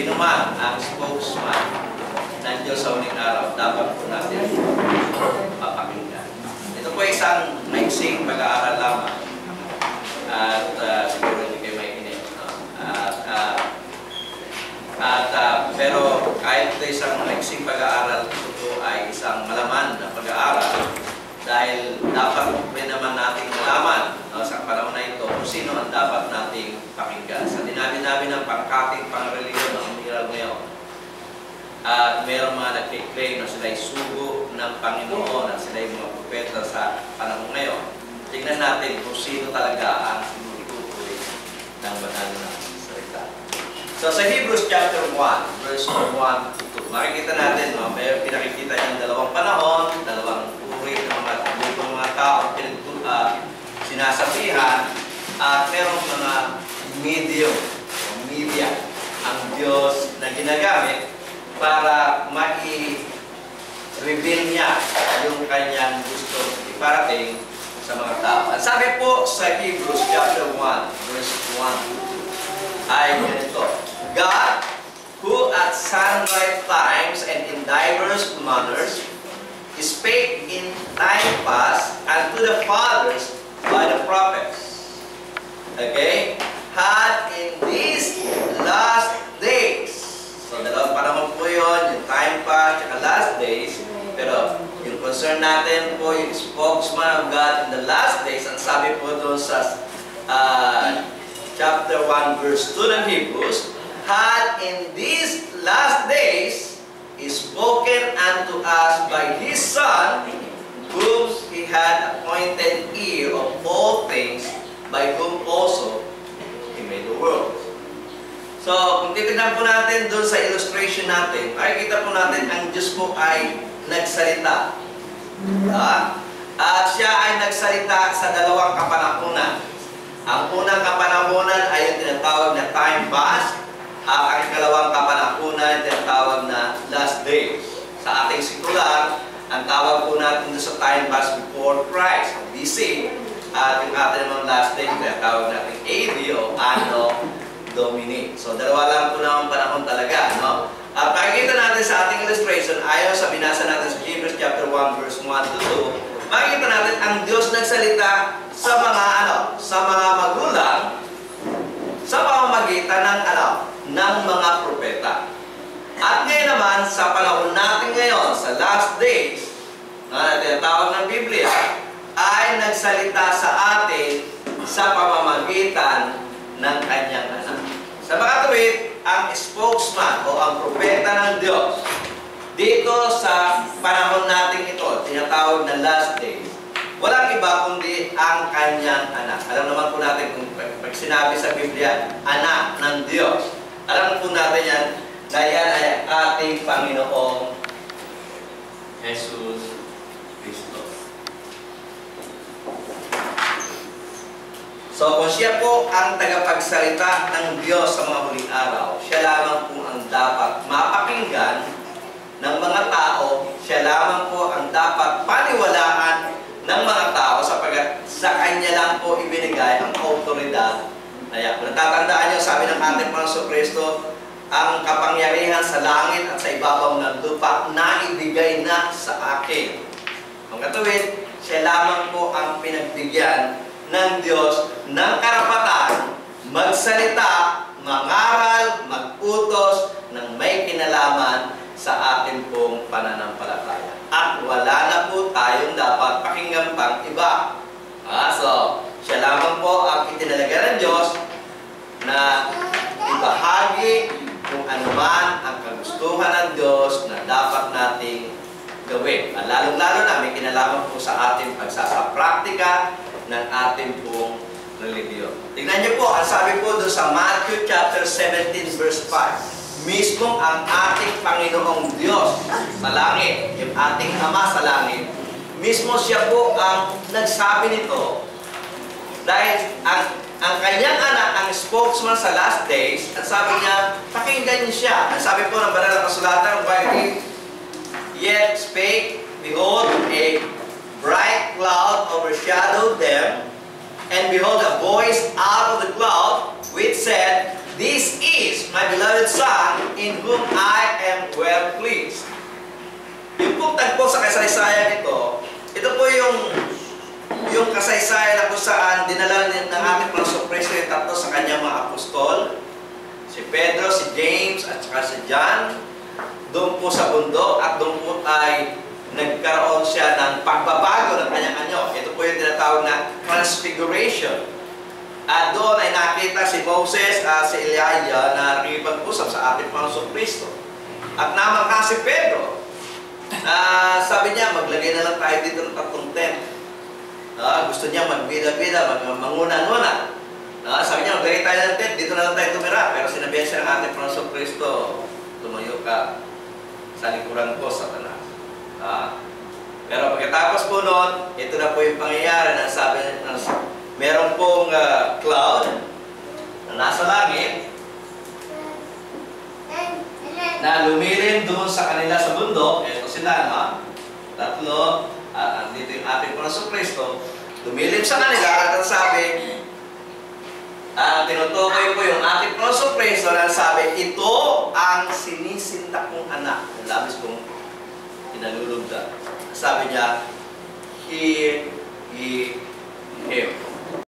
sino man ang spokesman ng Diyos sa huling araw, dapat po natin papakinggan. Ito po isang maiksing pag-aaral lamang. At siguro hindi kayo mainit. No? Pero kahit ito isang maiksing pag-aaral, ito ay isang malaman na pag-aaral dahil dapat rin naman nating malaman sa panahon na ito kung sino ang dapat nating pakinggan. Sa dinami-dami ng pangkating pangreliyon na umiral ngayon, at mayroong mga nag-claim na sila'y sugo ng Panginoon at sila'y mga propeta sa panahon ngayon. Tingnan natin kung sino talaga ang sinutukoy ng banal na salita. So sa Hebrews chapter 1, verse 1 to 2, makikita natin, may pinakikita niyang dalawang panahon, dalawang uri ng mga tao sinasabihan, at merong mga media ang Diyos na ginagamit para ma-reveal niya yung kanyang gusto iparating sa mga tao. At sabi po sa Hebrews chapter 1, verse 1 ay ganito, God, who at sundry times and in diverse manners spake in time past unto the fathers by the prophets, okay, had in these last days. So, dalawang panahon po yun, yung time past, at last days. Pero, yung concern natin po, yung spokesman of God in the last days, ang sabi po doon sa chapter 1, verse 2 ng Hebrews, had in these last days spoken unto us by His Son, whom He had appointed heir of all things, by whom also He made the world. So, kung titignan po natin doon sa illustration natin, makikita po natin ang Diyos po ay nagsalita. At siya ay nagsalita sa dalawang kapanahunan. Ang unang kapanahunan ay yung tinatawag na time past. Ang ikalawang kapanahunan ay tinatawag na last days. Sa ating sekular, ang tawag po natin doon sa time past before Christ, BC. At yung ating mga last days, tinatawag natin AD o Anno Domini. So, dalawa lang po naman panahon talaga, no? At makikita natin sa ating illustration, ayon sa binasa natin sa Hebrews chapter 1, verse 1 to 2, makikita natin ang Diyos nagsalita sa mga sa mga magulang sa pamamagitan ng mga propeta. At ngayon naman, sa panahon natin ngayon, sa last days, na tinatawag ng Biblia, ay nagsalita sa atin sa pamamagitan ng kanyang anak. Sa makatuwid, ang spokesman o ang propeta ng Diyos dito sa panahon natin ito, tinatawag na last days, walang iba kundi ang kanyang anak. Alam naman po natin kung pag sinabi sa Biblia, anak ng Diyos, alam po natin yan na yan ay ating Panginoong Jesus Cristo. So, kung siya po ang tagapagsalita ng Diyos sa mga huling araw, siya lamang po ang dapat mapakinggan ng mga tao, siya lamang po ang dapat paniwalaan ng mga tao sapagkat sa Kanya lang po ibinigay ang autoridad na yan. Kung natatandaan nyo, sabi ng ating Panginoon Kristo, ang kapangyarihan sa langit at sa ibabaw ng lupa na ibigay na sa akin. Ang katuwid, siya lamang po ang pinagbigyan ng Diyos ng karapatan magsalita, mangaral, mag-utos ng may kinalaman sa ating pong pananampalataya. At wala na po tayong dapat pakinggan pang iba. So, siya lamang po ang itinalaga ng Diyos na ibahagi kung anuman ang kagustuhan ng Diyos na dapat nating gawin. At lalong-lalo na may kinalaman po sa ating pagsasapraktika ng ating pong religiyon. Tingnan niyo po, ang sabi po doon sa Matthew chapter 17 verse 5, mismo ang ating Panginoong Diyos sa langit, yung ating Ama sa langit, mismo siya po ang nagsabi nito dahil ang kanyang anak, ang spokesman sa last days, at sabi niya, pakinggan niyo siya. Ang sabi po ng banal na kasulatan, yet spake, behold, a bright cloud overshadowed them, and behold, a voice out of the cloud, which said, This is my beloved Son, in whom I am well pleased. Yung pong tagpo sa kasaysayan ito po yung kasaysayan na kung saan dinala ng ating Panginoong Kristo yung tatlo sa kanyang mga apostol, si Pedro, si James, at saka si John, doon po sa bundok, at doon po ay nagkaroon siya ng pagbabago ng kanyang anyo. Ito po yung tinatawag na transfiguration. At doon ay nakita si Moses at si Elijah na nakikipag-usap sa ating Panginoong Kristo. At naman si Pedro, sabi niya, maglagay na lang tayo dito ng tatlong tent. Gusto niya magbida-bida, manguna-nguna. Sabi niya, maglagay tayo ng tent, dito na lang tayo tumira. Pero sinabihan siya ng ating Panginoong Kristo, lumayo ka sa likuran ko, Satanas. Pero pagkatapos po noon, ito na po yung pangyayari na sabi na meron pong cloud na nasa langit na lumilim doon sa kanila sa bundok. Ito sila, tatlo, at dito yung ating Panginoong Kristo, lumilim sa kanila at ang sabi, tinutukoy ko yung ating Panginoong Kristo na sabi, ito ang sinisinta kong anak. Ang labis kong pinalulugda. Sabi niya, hear ye him.